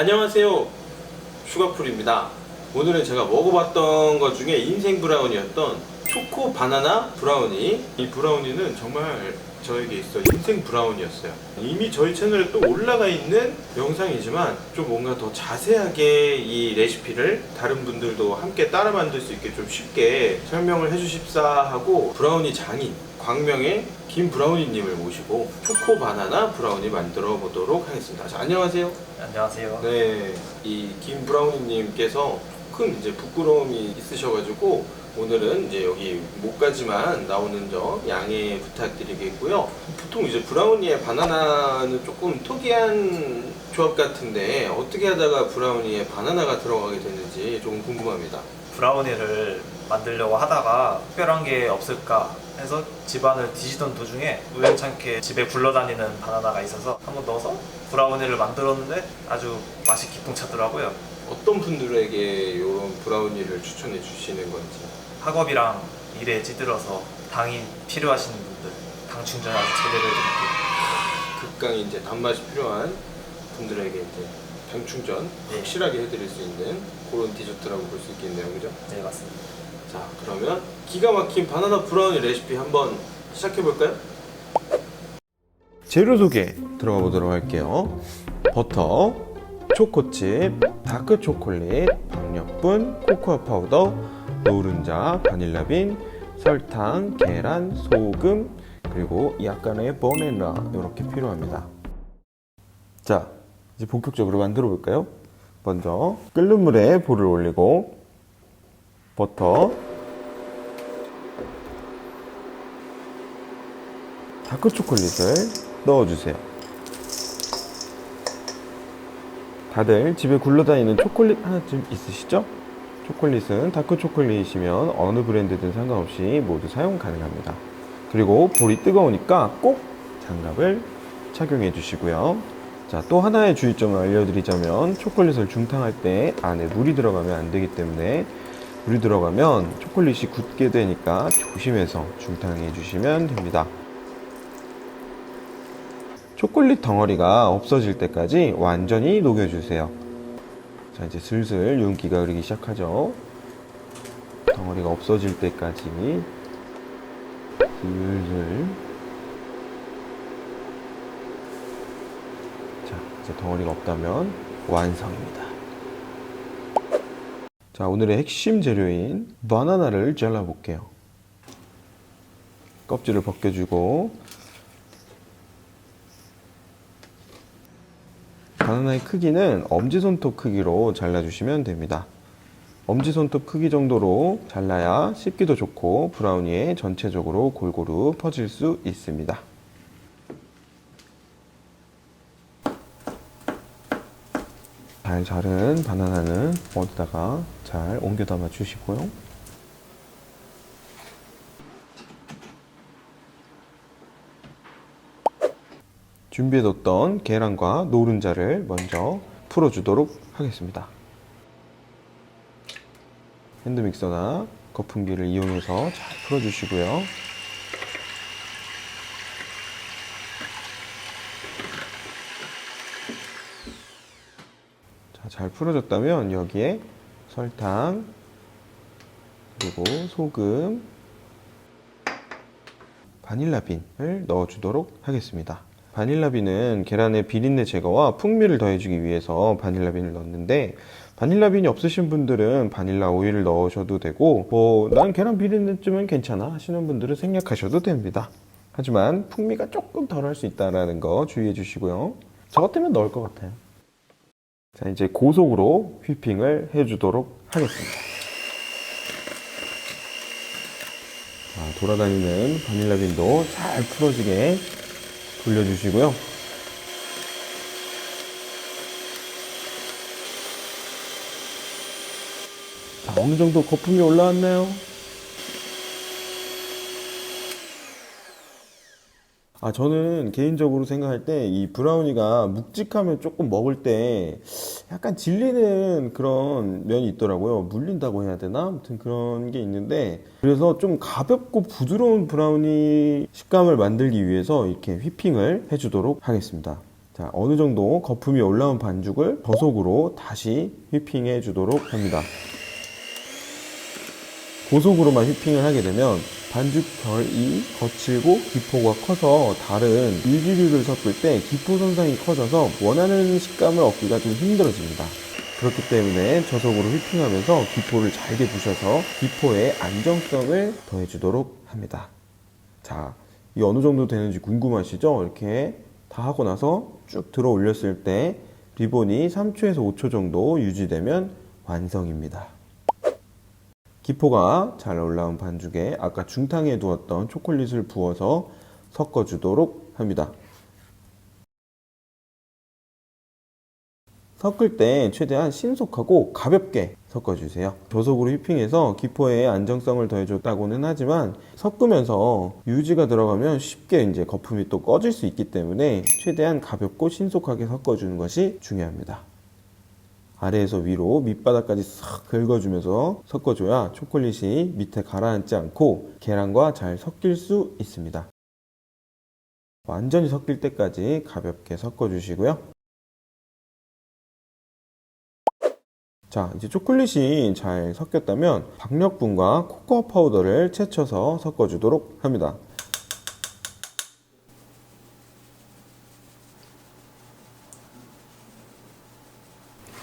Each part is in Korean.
안녕하세요, 슈가풀입니다. 오늘은 제가 먹어봤던 것 중에 인생 브라우니였던 초코 바나나 브라우니. 이 브라우니는 정말 저에게 있어 인생 브라우니였어요. 이미 저희 채널에 또 올라가 있는 영상이지만 좀 뭔가 더 자세하게 이 레시피를 다른 분들도 함께 따라 만들 수 있게 좀 쉽게 설명을 해주십사 하고 브라우니 장인 광명의 김브라우니님을 모시고 초코 바나나 브라우니 만들어 보도록 하겠습니다. 자, 안녕하세요. 안녕하세요. 네, 이 김브라우니님께서 조금 이제 부끄러움이 있으셔가지고 오늘은 이제 여기 목까지만 나오는 점 양해 부탁드리겠고요. 보통 이제 브라우니에 바나나는 조금 특이한 조합 같은데 어떻게 하다가 브라우니에 바나나가 들어가게 됐는지 조금 궁금합니다. 브라우니를 만들려고 하다가 특별한 게 없을까 해서 집안을 뒤지던 도중에 우연찮게 집에 굴러다니는 바나나가 있어서 한번 넣어서 브라우니를 만들었는데 아주 맛이 기똥차더라고요. 어떤 분들에게 이런 브라우니를 추천해 주시는 건지. 학업이랑 일에 찌들어서 당이 필요하신 분들, 당 충전 아주 제대로 해드릴게요. 극강의 이제 단맛이 필요한 분들에게 이제 당 충전 네. 확실하게 해드릴 수 있는 그런 디저트라고 볼 수 있겠네요, 그죠? 네, 맞습니다. 자, 그러면 기가 막힌 바나나 브라우니 레시피 한번 시작해 볼까요? 재료 소개 들어가 보도록 할게요. 버터, 초코칩, 다크 초콜릿, 박력분, 코코아 파우더, 노른자, 바닐라빈, 설탕, 계란, 소금, 그리고 약간의 바나나 이렇게 필요합니다. 자, 이제 본격적으로 만들어 볼까요? 먼저 끓는 물에 볼을 올리고 버터, 다크 초콜릿을 넣어주세요. 다들 집에 굴러다니는 초콜릿 하나쯤 있으시죠? 초콜릿은 다크 초콜릿이면 어느 브랜드든 상관없이 모두 사용 가능합니다. 그리고 볼이 뜨거우니까 꼭 장갑을 착용해 주시고요. 자, 또 하나의 주의점을 알려드리자면 초콜릿을 중탕할 때 안에 물이 들어가면 안 되기 때문에 물이 들어가면 초콜릿이 굳게 되니까 조심해서 중탕해 주시면 됩니다. 초콜릿 덩어리가 없어질 때까지 완전히 녹여주세요. 자, 이제 슬슬 윤기가 흐르기 시작하죠. 덩어리가 없어질 때까지 슬슬. 자, 이제 덩어리가 없다면 완성입니다. 자, 오늘의 핵심 재료인 바나나를 잘라볼게요. 껍질을 벗겨주고 바나나의 크기는 엄지손톱 크기로 잘라주시면 됩니다. 엄지손톱 크기 정도로 잘라야 씹기도 좋고 브라우니에 전체적으로 골고루 퍼질 수 있습니다. 잘 자른 바나나는 어디다가 잘 옮겨 담아 주시고요. 준비해뒀던 계란과 노른자를 먼저 풀어주도록 하겠습니다. 핸드믹서나 거품기를 이용해서 잘 풀어주시고요. 자, 잘 풀어졌다면 여기에 설탕, 그리고 소금, 바닐라빈을 넣어주도록 하겠습니다. 바닐라빈은 계란의 비린내 제거와 풍미를 더해주기 위해서 바닐라빈을 넣는데 바닐라빈이 없으신 분들은 바닐라 오일을 넣으셔도 되고 난 계란 비린내쯤은 괜찮아 하시는 분들은 생략하셔도 됩니다. 하지만 풍미가 조금 덜할 수 있다는 거 주의해 주시고요. 저 같으면 넣을 것 같아요. 자, 이제 고속으로 휘핑을 해주도록 하겠습니다. 자, 돌아다니는 바닐라빈도 잘 풀어지게 돌려주시고요. 자, 어느 정도 거품이 올라왔나요? 저는 개인적으로 생각할 때 이 브라우니가 묵직하면 조금 먹을 때 약간 질리는 그런 면이 있더라고요. 물린다고 해야 되나? 아무튼 그런 게 있는데 그래서 좀 가볍고 부드러운 브라우니 식감을 만들기 위해서 이렇게 휘핑을 해주도록 하겠습니다. 자, 어느 정도 거품이 올라온 반죽을 저속으로 다시 휘핑해 주도록 합니다. 고속으로만 휘핑을 하게 되면 반죽 결이 거칠고 기포가 커서 다른 유지류를 섞을 때 기포 손상이 커져서 원하는 식감을 얻기가 좀 힘들어집니다. 그렇기 때문에 저속으로 휘핑하면서 기포를 잘게 부셔서 기포의 안정성을 더해주도록 합니다. 자, 이 어느 정도 되는지 궁금하시죠? 이렇게 다 하고 나서 쭉 들어 올렸을 때 리본이 3초에서 5초 정도 유지되면 완성입니다. 기포가 잘 올라온 반죽에 아까 중탕에 두었던 초콜릿을 부어서 섞어주도록 합니다. 섞을 때 최대한 신속하고 가볍게 섞어주세요. 저속으로 휘핑해서 기포의 안정성을 더해줬다고는 하지만 섞으면서 유지가 들어가면 쉽게 이제 거품이 또 꺼질 수 있기 때문에 최대한 가볍고 신속하게 섞어주는 것이 중요합니다. 아래에서 위로 밑바닥까지 싹 긁어주면서 섞어줘야 초콜릿이 밑에 가라앉지 않고 계란과 잘 섞일 수 있습니다. 완전히 섞일 때까지 가볍게 섞어주시고요. 자, 이제 초콜릿이 잘 섞였다면 박력분과 코코아 파우더를 채쳐서 섞어주도록 합니다.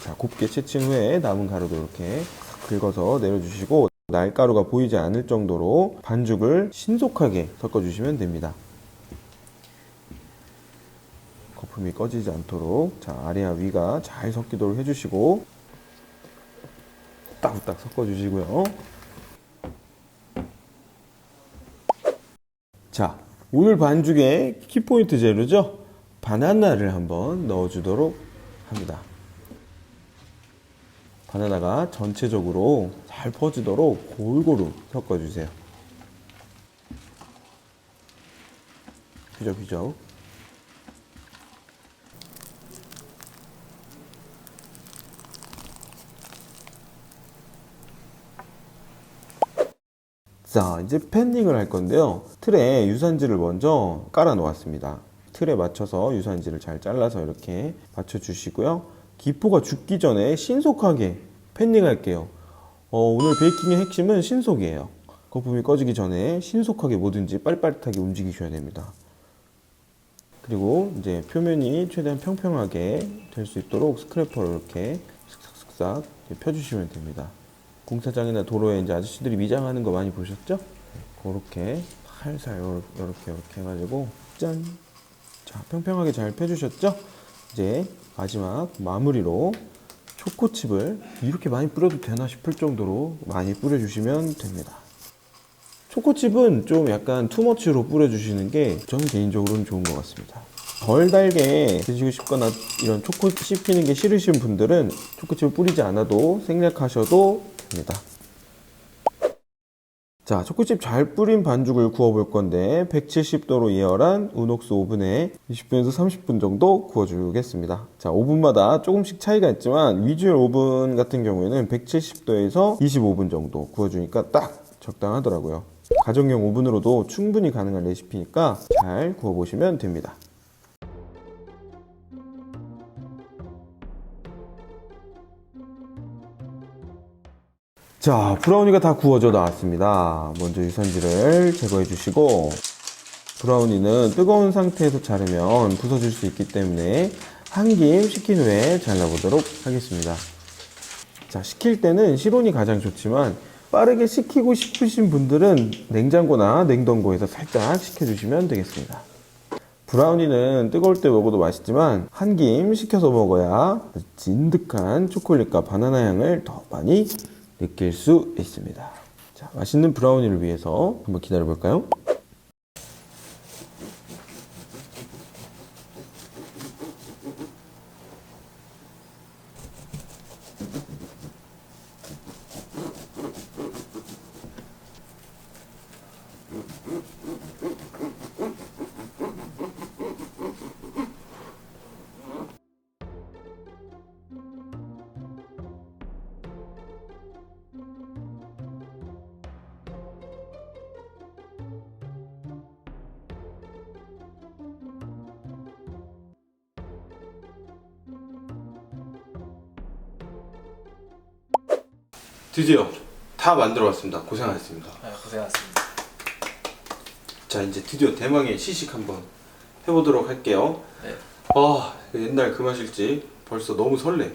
자, 곱게 채친 후에 남은 가루도 이렇게 긁어서 내려주시고 날가루가 보이지 않을 정도로 반죽을 신속하게 섞어주시면 됩니다. 거품이 꺼지지 않도록 자, 아래와 위가 잘 섞이도록 해주시고 후딱후딱 섞어주시고요. 자, 오늘 반죽의 키포인트 재료죠? 바나나를 한번 넣어주도록 합니다. 바나나가 전체적으로 잘 퍼지도록 골고루 섞어주세요. 휘적휘적. 자, 이제 팬닝을 할 건데요. 틀에 유산지를 먼저 깔아 놓았습니다. 틀에 맞춰서 유산지를 잘 잘라서 이렇게 맞춰 주시고요. 기포가 죽기 전에 신속하게 팬닝 할게요. 오늘 베이킹의 핵심은 신속이에요. 거품이 꺼지기 전에 신속하게 뭐든지 빨리빠릿하게 움직이셔야 됩니다. 그리고 이제 표면이 최대한 평평하게 될 수 있도록 스크래퍼로 이렇게 슥싹슥싹 펴주시면 됩니다. 공사장이나 도로에 이제 아저씨들이 미장하는 거 많이 보셨죠? 그렇게 살살 이렇게 해가지고 짠! 자, 평평하게 잘 펴주셨죠? 이제 마지막 마무리로 초코칩을 이렇게 많이 뿌려도 되나 싶을 정도로 많이 뿌려주시면 됩니다. 초코칩은 좀 약간 투머치로 뿌려주시는 게 저는 개인적으로는 좋은 것 같습니다. 덜 달게 드시고 싶거나 이런 초코 씹히는 게 싫으신 분들은 초코칩을 뿌리지 않아도 생략하셔도 됩니다. 자, 초코칩 잘 뿌린 반죽을 구워 볼 건데 170도로 예열한 우녹스 오븐에 20분에서 30분 정도 구워 주겠습니다. 자, 오븐마다 조금씩 차이가 있지만 위주얼 오븐 같은 경우에는 170도에서 25분 정도 구워 주니까 딱 적당하더라고요. 가정용 오븐으로도 충분히 가능한 레시피니까 잘 구워 보시면 됩니다. 자, 브라우니가 다 구워져 나왔습니다. 먼저 유산지를 제거해 주시고 브라우니는 뜨거운 상태에서 자르면 부서질 수 있기 때문에 한 김 식힌 후에 잘라보도록 하겠습니다. 자, 식힐 때는 실온이 가장 좋지만 빠르게 식히고 싶으신 분들은 냉장고나 냉동고에서 살짝 식혀주시면 되겠습니다. 브라우니는 뜨거울 때 먹어도 맛있지만 한 김 식혀서 먹어야 진득한 초콜릿과 바나나 향을 더 많이 느낄 수 있습니다. 자, 맛있는 브라우니를 위해서 한번 기다려 볼까요? 드디어 다 만들어 왔습니다. 고생하셨습니다. 네, 고생하셨습니다. 자, 이제 드디어 대망의 시식 한번 해보도록 할게요. 네. 아, 옛날 그 맛일지 벌써 너무 설레.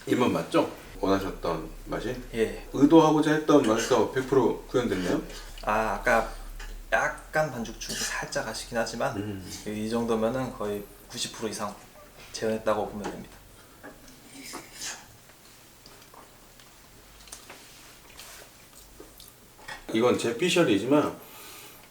이만 맞죠? 원하셨던 맛이? 예. 의도하고자 했던 맛에서 100% 구현됐네요? 아까 약간 반죽중이 살짝 아쉽긴 하지만 이 정도면은 거의 90% 이상 재현했다고 보면 됩니다. 이건 제 피셜이지만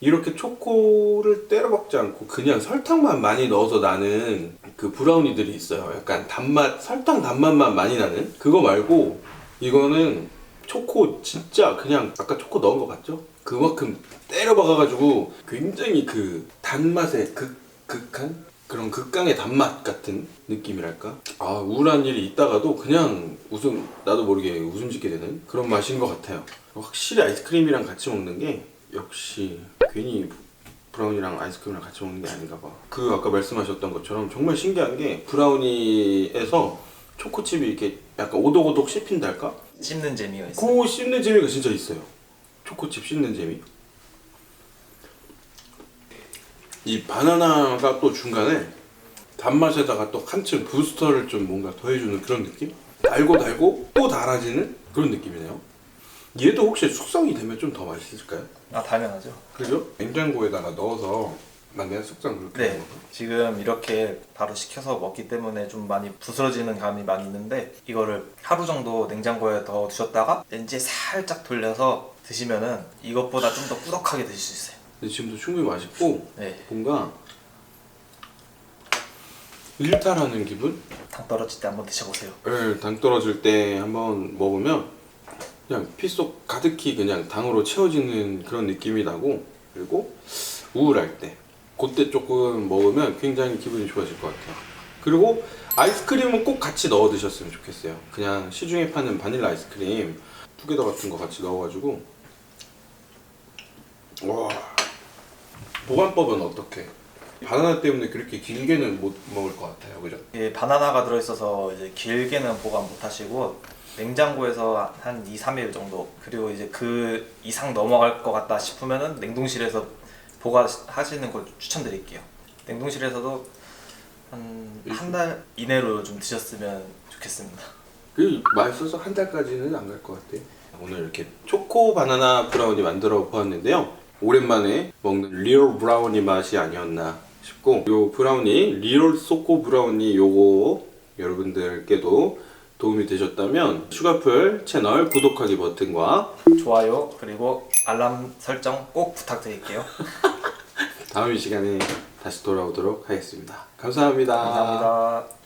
이렇게 초코를 때려 박지 않고 그냥 설탕만 많이 넣어서 나는 그 브라우니들이 있어요. 약간 단맛, 설탕 단맛만 많이 나는 그거 말고 이거는 초코 진짜 그냥 아까 초코 넣은 거 같죠? 그만큼 때려 박아가지고 굉장히 그 단맛의 극한? 그런 극강의 단맛 같은 느낌이랄까? 아, 우울한 일이 있다가도 그냥 나도 모르게 웃음 짓게 되는 그런 맛인 것 같아요. 확실히 아이스크림이랑 같이 먹는 게 역시 괜히 브라우니랑 아이스크림이랑 같이 먹는 게 아닌가 봐. 그 아까 말씀하셨던 것처럼 정말 신기한 게 브라우니에서 초코칩이 이렇게 약간 오독오독 씹힌달까? 씹는 재미가 있어요. 그 씹는 재미가 진짜 있어요. 초코칩 씹는 재미. 이 바나나가 또 중간에 단맛에다가 또 한층 부스터를 좀 뭔가 더해주는 그런 느낌? 달고 또 달아지는 그런 느낌이네요. 얘도 혹시 숙성이 되면 좀 더 맛있을까요? 아, 당연하죠. 그죠? 냉장고에다가 넣어서 만약 숙성 그렇게 네, 하는 건가? 지금 이렇게 바로 식혀서 먹기 때문에 좀 많이 부스러지는 감이 많이 있는데 이거를 하루 정도 냉장고에 넣어 두셨다가 렌즈에 살짝 돌려서 드시면은 이것보다 좀 더 꾸덕하게 드실 수 있어요. 근데 지금도 충분히 맛있고 네, 뭔가 일탈하는 기분? 당 떨어질 때 한번 드셔보세요. 네, 당 떨어질 때 한번 먹으면 그냥 피 속 가득히 그냥 당으로 채워지는 그런 느낌이 나고, 그리고 우울할 때 그때 조금 먹으면 굉장히 기분이 좋아질 것 같아요. 그리고 아이스크림은 꼭 같이 넣어 드셨으면 좋겠어요. 그냥 시중에 파는 바닐라 아이스크림 투게더 같은 거 같이 넣어가지고. 와, 보관법은 어떻게? 바나나 때문에 그렇게 길게는 못 먹을 것 같아요, 그죠? 이게 바나나가 들어있어서 이제 길게는 보관 못 하시고 냉장고에서 한 2, 3일 정도, 그리고 이제 그 이상 넘어갈 것 같다 싶으면은 냉동실에서 보관하시는 걸 추천드릴게요. 냉동실에서도 한 달 이내로 좀 드셨으면 좋겠습니다. 그 맛있어서 한 달까지는 안 갈 것 같아요. 오늘 이렇게 초코 바나나 브라우니 만들어 보았는데요. 오랜만에 먹는 리얼 브라우니 맛이 아니었나 싶고, 요 브라우니 리얼 초코 브라우니 요거 여러분들께도 도움이 되셨다면 슈가풀 채널 구독하기 버튼과 좋아요, 그리고 알람 설정 꼭 부탁드릴게요. 다음 이 시간에 다시 돌아오도록 하겠습니다. 감사합니다. 감사합니다.